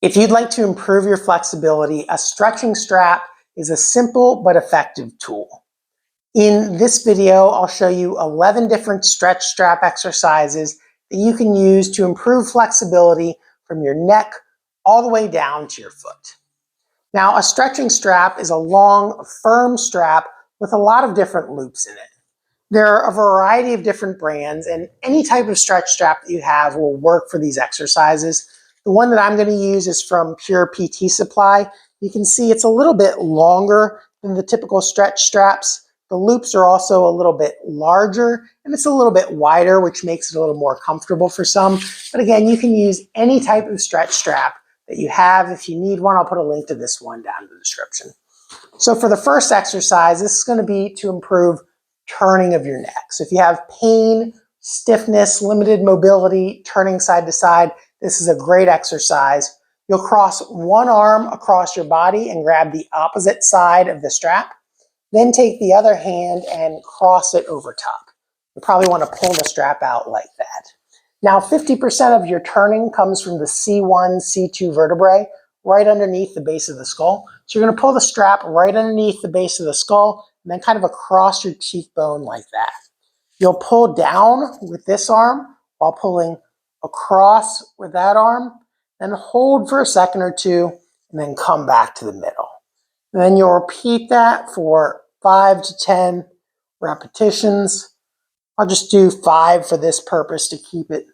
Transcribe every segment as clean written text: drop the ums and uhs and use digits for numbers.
If you'd like to improve your flexibility, a stretching strap is a simple but effective tool. In this video, I'll show you 11 different stretch strap exercises that you can use to improve flexibility from your neck all the way down to your foot. Now, a stretching strap is a long, firm strap with a lot of different loops in it. There are a variety of different brands, and any type of stretch strap that you have will work for these exercises. The one that I'm going to use is from Pure PT Supply. You can see it's a little bit longer than the typical stretch straps. The loops are also a little bit larger, and it's a little bit wider, which makes it a little more comfortable for some. But again, you can use any type of stretch strap that you have. If you need one, I'll put a link to this one down in the description. So for the first exercise, this is going to be to improve turning of your neck. So if you have pain, stiffness, limited mobility, turning side to side, this is a great exercise. You'll cross one arm across your body and grab the opposite side of the strap. Then take the other hand and cross it over top. You probably want to pull the strap out like that. Now, 50% of your turning comes from the C1, C2 vertebrae, right underneath the base of the skull. So you're going to pull the strap right underneath the base of the skull and then kind of across your cheekbone like that. You'll pull down with this arm while pulling across with that arm, then hold for a second or two, and then come back to the middle. And then you'll repeat that for 5 to 10 repetitions. I'll just do 5 for this purpose to keep it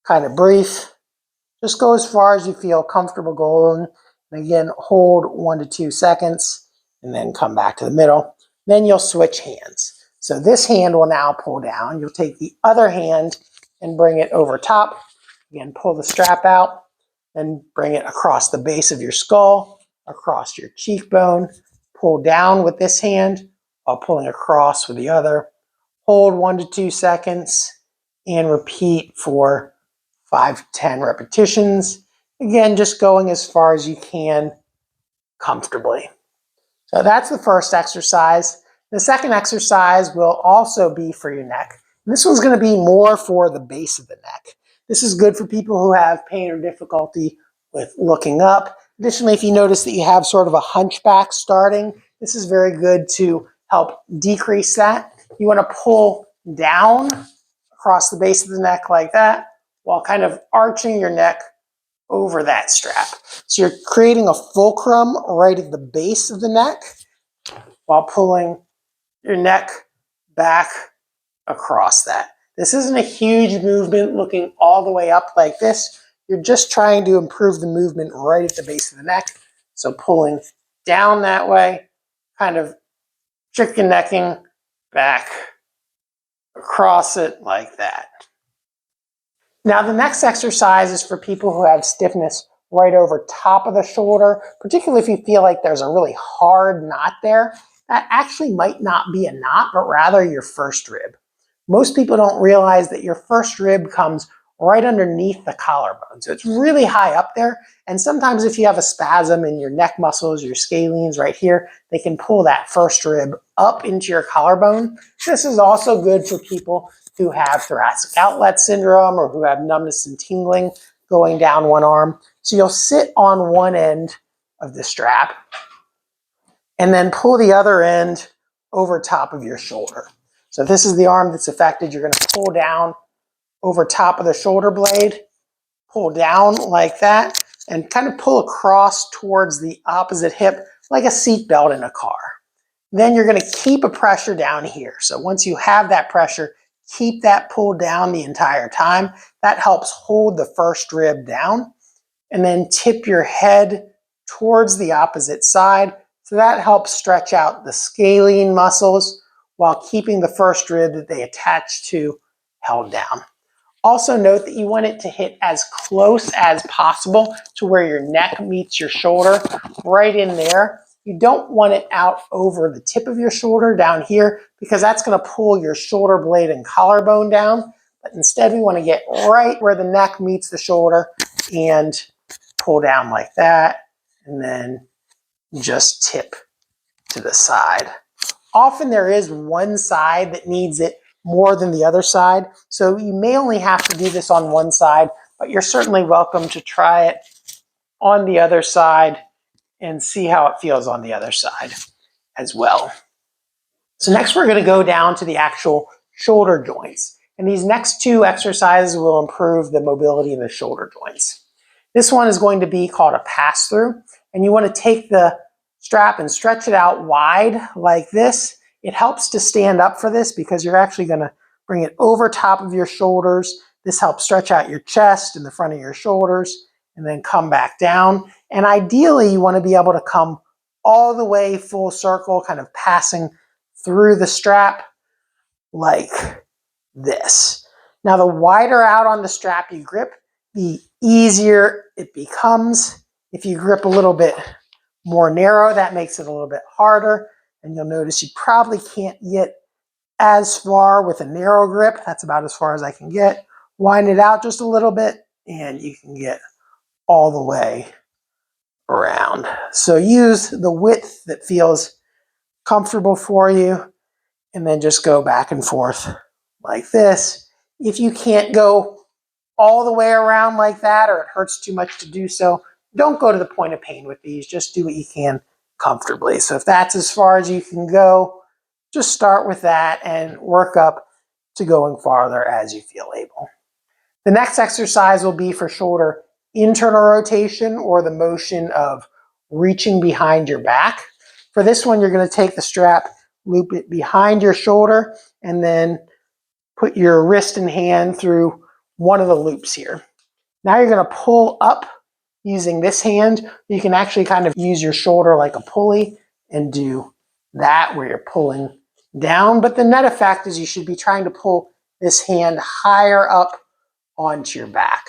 kind of brief. Just go as far as you feel comfortable going. And again, hold 1 to 2 seconds and then come back to the middle. Then you'll switch hands. So this hand will now pull down. You'll take the other hand and bring it over top. Again, pull the strap out and bring it across the base of your skull, across your cheekbone. Pull down with this hand while pulling across with the other. Hold 1 to 2 seconds and repeat for 5 to 10 repetitions. Again, just going as far as you can comfortably. So that's the first exercise. The second exercise will also be for your neck. This one's going to be more for the base of the neck. This is good for people who have pain or difficulty with looking up. Additionally, if you notice that you have sort of a hunchback starting, this is very good to help decrease that. You want to pull down across the base of the neck like that while kind of arching your neck over that strap. So you're creating a fulcrum right at the base of the neck while pulling your neck back across that. This isn't a huge movement looking all the way up like this. You're just trying to improve the movement right at the base of the neck. So pulling down that way, kind of chicken necking back across it like that. Now the next exercise is for people who have stiffness right over top of the shoulder, particularly if you feel like there's a really hard knot there. That actually might not be a knot, but rather your first rib. Most people don't realize that your first rib comes right underneath the collarbone. So it's really high up there. And sometimes if you have a spasm in your neck muscles, your scalenes right here, they can pull that first rib up into your collarbone. This is also good for people who have thoracic outlet syndrome or who have numbness and tingling going down one arm. So you'll sit on one end of the strap and then pull the other end over top of your shoulder. So if this is the arm that's affected, you're going to pull down over top of the shoulder blade, pull down like that, and kind of pull across towards the opposite hip like a seat belt in a car. Then you're going to keep a pressure down here. So once you have that pressure, keep that pulled down the entire time. That helps hold the first rib down. And then tip your head towards the opposite side. So that helps stretch out the scalene muscles while keeping the first rib that they attach to held down. Also note that you want it to hit as close as possible to where your neck meets your shoulder, right in there. You don't want it out over the tip of your shoulder down here because that's going to pull your shoulder blade and collarbone down. But instead we want to get right where the neck meets the shoulder and pull down like that and then just tip to the side. Often there is one side that needs it more than the other side. So you may only have to do this on one side, but you're certainly welcome to try it on the other side and see how it feels on the other side as well. So next we're going to go down to the actual shoulder joints. And these next two exercises will improve the mobility in the shoulder joints. This one is going to be called a pass-through. And you want to take the strap and stretch it out wide like this. It helps to stand up for this because you're actually going to bring it over top of your shoulders. This helps stretch out your chest and the front of your shoulders and then come back down. And ideally, you want to be able to come all the way full circle, kind of passing through the strap like this. Now, the wider out on the strap you grip, the easier it becomes. If you grip a little bit more narrow, that makes it a little bit harder. And you'll notice you probably can't get as far with a narrow grip. That's about as far as I can get. Wind it out just a little bit and you can get all the way around. So use the width that feels comfortable for you and then just go back and forth like this. If you can't go all the way around like that or it hurts too much to do so, don't go to the point of pain with these. Just do what you can comfortably. So if that's as far as you can go, just start with that and work up to going farther as you feel able. The next exercise will be for shoulder internal rotation, or the motion of reaching behind your back. For this one, you're going to take the strap, loop it behind your shoulder, and then put your wrist and hand through one of the loops here. Now you're going to pull up using this hand. You can actually kind of use your shoulder like a pulley and do that where you're pulling down. But the net effect is you should be trying to pull this hand higher up onto your back.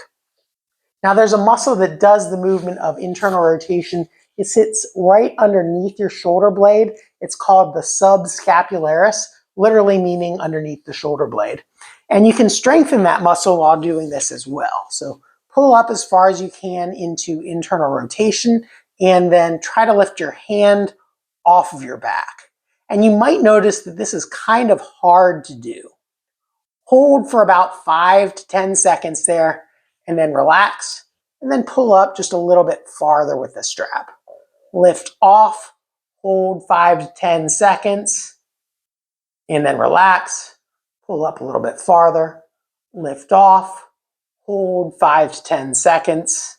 Now there's a muscle that does the movement of internal rotation. It sits right underneath your shoulder blade. It's called the subscapularis, literally meaning underneath the shoulder blade. And you can strengthen that muscle while doing this as well. So pull up as far as you can into internal rotation and then try to lift your hand off of your back. And you might notice that this is kind of hard to do. Hold for about 5 to 10 seconds there and then relax and then pull up just a little bit farther with the strap. Lift off, hold 5 to 10 seconds and then relax. Pull up a little bit farther, lift off, hold 5 to 10 seconds,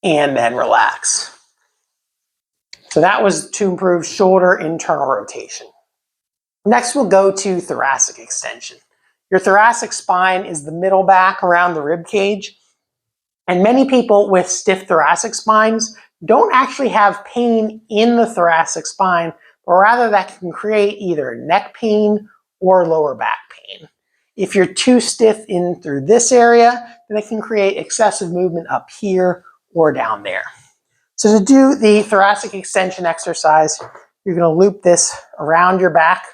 and then relax. So that was to improve shoulder internal rotation. Next, we'll go to thoracic extension. Your thoracic spine is the middle back around the rib cage. And many people with stiff thoracic spines don't actually have pain in the thoracic spine, but rather that can create either neck pain or lower back pain. If you're too stiff in through this area, then it can create excessive movement up here or down there. So to do the thoracic extension exercise, you're going to loop this around your back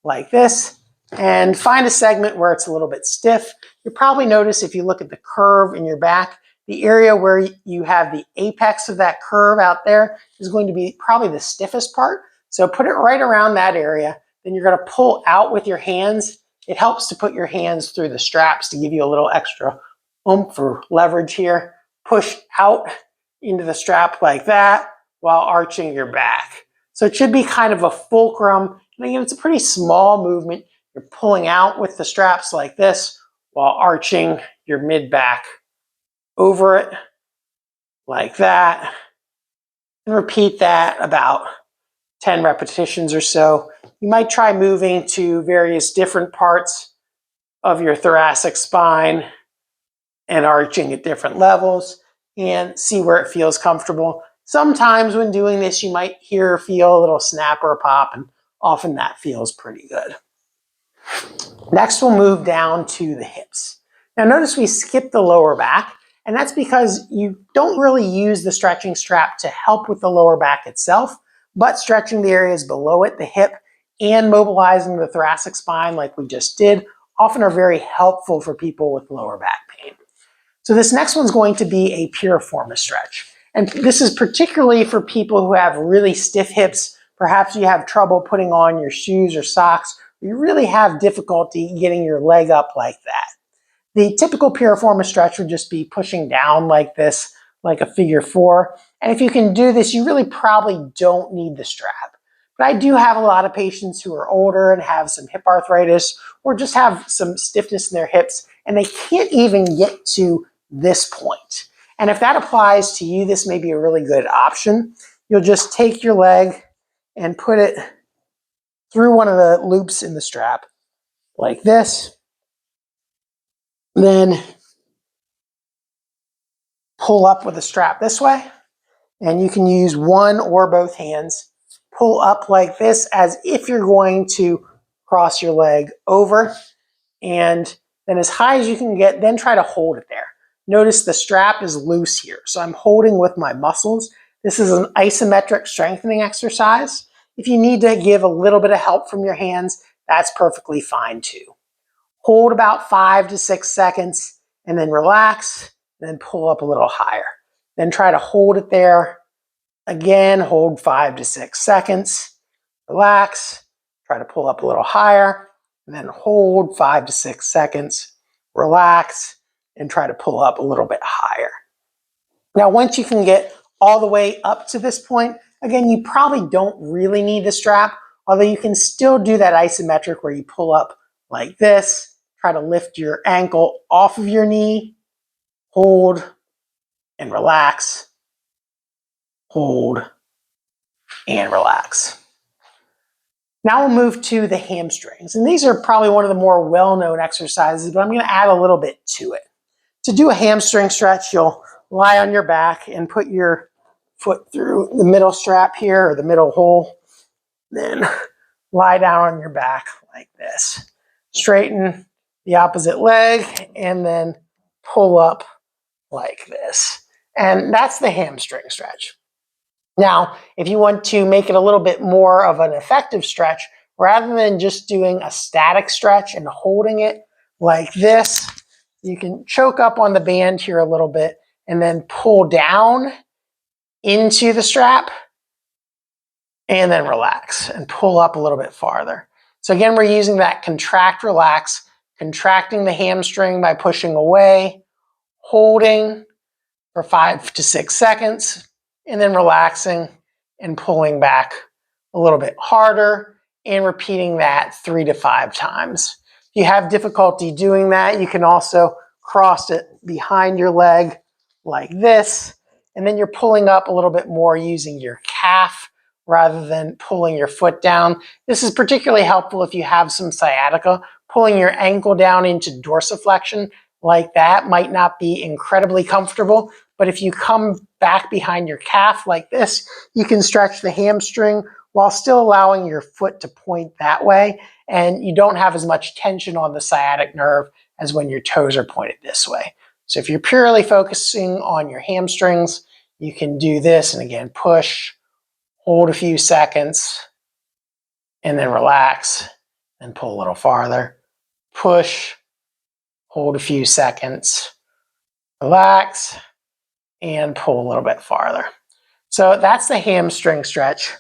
like this and find a segment where it's a little bit stiff. You'll probably notice if you look at the curve in your back, the area where you have the apex of that curve out there is going to be probably the stiffest part. So put it right around that area. Then you're going to pull out with your hands. It helps to put your hands through the straps to give you a little extra oomph or leverage here. Push out into the strap like that while arching your back. So it should be kind of a fulcrum. And again, it's a pretty small movement. You're pulling out with the straps like this while arching your mid-back over it like that. And repeat that about 10 repetitions or so. You might try moving to various different parts of your thoracic spine and arching at different levels and see where it feels comfortable. Sometimes when doing this, you might hear or feel a little snap or a pop, and often that feels pretty good. Next, we'll move down to the hips. Now notice we skipped the lower back, and that's because you don't really use the stretching strap to help with the lower back itself, but stretching the areas below it, the hip, and mobilizing the thoracic spine like we just did, often are very helpful for people with lower back pain. So this next one's going to be a piriformis stretch. And this is particularly for people who have really stiff hips. Perhaps you have trouble putting on your shoes or socks. You really have difficulty getting your leg up like that. The typical piriformis stretch would just be pushing down like this, like a figure 4. And if you can do this, you really probably don't need the strap. But I do have a lot of patients who are older and have some hip arthritis or just have some stiffness in their hips, and they can't even get to this point. And if that applies to you, this may be a really good option. You'll just take your leg and put it through one of the loops in the strap like this. Then pull up with the strap this way, and you can use one or both hands. Pull up like this as if you're going to cross your leg over, and then as high as you can get, then try to hold it there. Notice the strap is loose here, so I'm holding with my muscles. This is an isometric strengthening exercise. If you need to give a little bit of help from your hands, that's perfectly fine too. Hold about 5 to 6 seconds, and then relax, then pull up a little higher. Then try to hold it there. Again, hold 5 to 6 seconds, relax, try to pull up a little higher, and then hold 5 to 6 seconds, relax, and try to pull up a little bit higher. Now, once you can get all the way up to this point, again, you probably don't really need the strap, although you can still do that isometric where you pull up like this, try to lift your ankle off of your knee, hold, and relax, hold, and relax. Now we'll move to the hamstrings. And these are probably one of the more well-known exercises, but I'm going to add a little bit to it. To do a hamstring stretch, you'll lie on your back and put your foot through the middle strap here, or the middle hole. Then lie down on your back like this. Straighten the opposite leg and then pull up like this. And that's the hamstring stretch. Now, if you want to make it a little bit more of an effective stretch, rather than just doing a static stretch and holding it like this, you can choke up on the band here a little bit and then pull down into the strap and then relax and pull up a little bit farther. So again, we're using that contract, relax, contracting the hamstring by pushing away, holding for 5 to 6 seconds, and then relaxing and pulling back a little bit harder and repeating that 3 to 5 times. If you have difficulty doing that, you can also cross it behind your leg like this, and then you're pulling up a little bit more using your calf rather than pulling your foot down. This is particularly helpful if you have some sciatica. Pulling your ankle down into dorsiflexion like that might not be incredibly comfortable, but if you come back behind your calf like this, you can stretch the hamstring while still allowing your foot to point that way, and you don't have as much tension on the sciatic nerve as when your toes are pointed this way. So if you're purely focusing on your hamstrings, you can do this, and again, push, hold a few seconds, and then relax, and pull a little farther. Push, hold a few seconds, relax, and pull a little bit farther. So that's the hamstring stretch.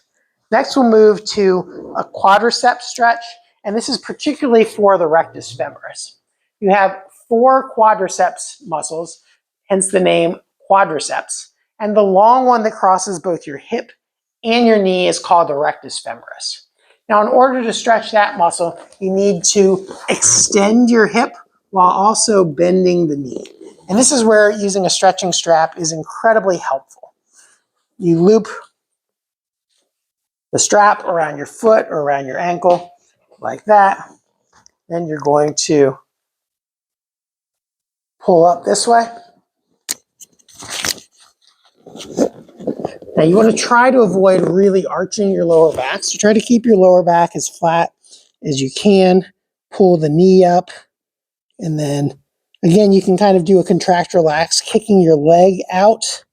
Next, we'll move to a quadriceps stretch, and this is particularly for the rectus femoris. You have 4 quadriceps muscles, hence the name quadriceps, and the long one that crosses both your hip and your knee is called the rectus femoris. Now, in order to stretch that muscle, you need to extend your hip while also bending the knee. And this is where using a stretching strap is incredibly helpful. You loop the strap around your foot or around your ankle like that. Then you're going to pull up this way. Now you want to try to avoid really arching your lower back. So try to keep your lower back as flat as you can. Pull the knee up. And then again, you can kind of do a contract relax, kicking your leg out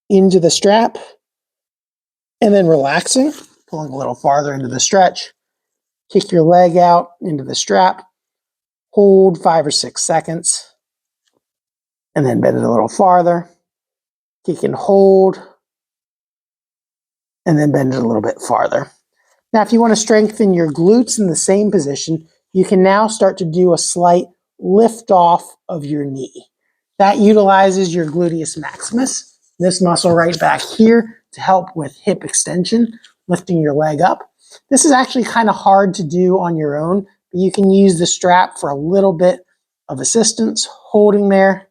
into the strap. And then relaxing, pulling a little farther into the stretch. Kick your leg out into the strap. Hold 5 or 6 seconds. And then bend it a little farther. Kick and hold. And then bend it a little bit farther. Now, if you want to strengthen your glutes in the same position, you can now start to do a slight lift off of your knee. That utilizes your gluteus maximus. this muscle right back here to help with hip extension, lifting your leg up. This is actually kind of hard to do on your own, but you can use the strap for a little bit of assistance, holding there,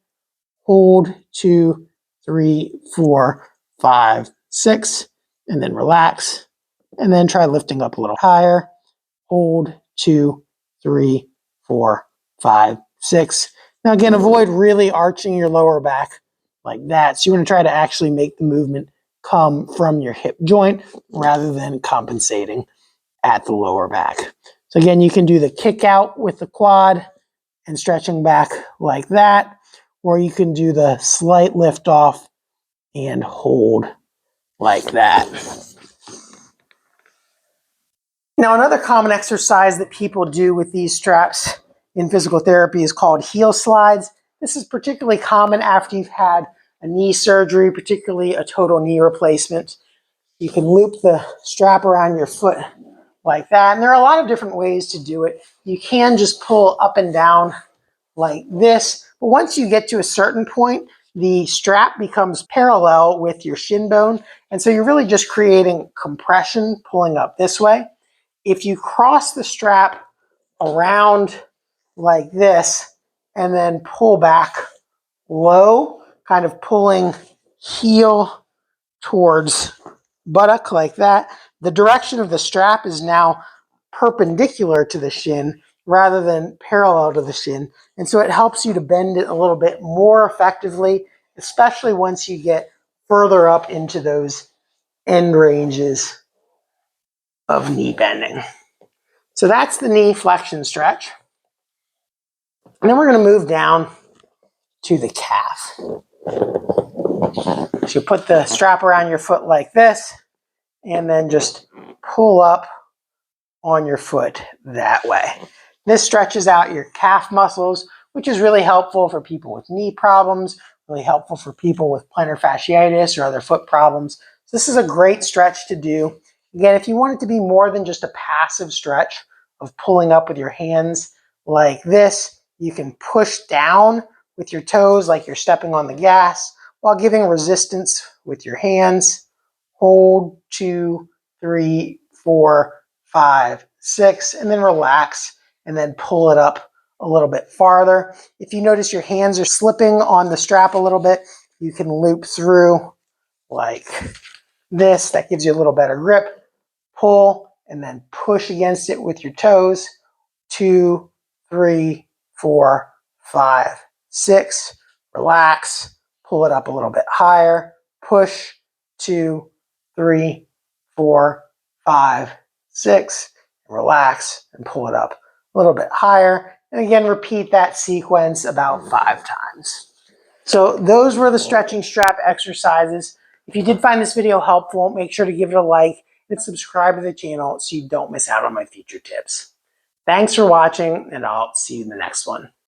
hold 2, 3, 4, 5, 6, and then relax, and then try lifting up a little higher, hold 2, 3, 4, 5, 6. Now again, avoid really arching your lower back like that. So you want to try to actually make the movement come from your hip joint rather than compensating at the lower back. So again, you can do the kick out with the quad and stretching back like that, or you can do the slight lift off and hold like that. Now, another common exercise that people do with these straps in physical therapy is called heel slides. This is particularly common after you've had a knee surgery, particularly a total knee replacement. You can loop the strap around your foot like that. And there are a lot of different ways to do it. You can just pull up and down like this. But once you get to a certain point, the strap becomes parallel with your shin bone. And so you're really just creating compression, pulling up this way. If you cross the strap around like this and then pull back low, kind of pulling heel towards buttock like that, the direction of the strap is now perpendicular to the shin rather than parallel to the shin. And so it helps you to bend it a little bit more effectively, especially once you get further up into those end ranges of knee bending. So that's the knee flexion stretch. And then we're going to move down to the calf. So you put the strap around your foot like this, and then just pull up on your foot that way. This stretches out your calf muscles, which is really helpful for people with knee problems, really helpful for people with plantar fasciitis or other foot problems. So this is a great stretch to do. Again, if you want it to be more than just a passive stretch of pulling up with your hands like this, you can push down with your toes like you're stepping on the gas while giving resistance with your hands. Hold 2, 3, 4, 5, 6, and then relax, and then pull it up a little bit farther. If you notice your hands are slipping on the strap a little bit, you can loop through like this. That gives you a little better grip. Pull, and then push against it with your toes. 2, 3, 4, 5, 6. Relax. Pull it up a little bit higher. Push. 2, 3, 4, 5, 6. Relax and pull it up a little bit higher. And again, repeat that sequence about 5 times. So those were the stretching strap exercises. If you did find this video helpful, make sure to give it a like and subscribe to the channel so you don't miss out on my future tips. Thanks for watching, and I'll see you in the next one.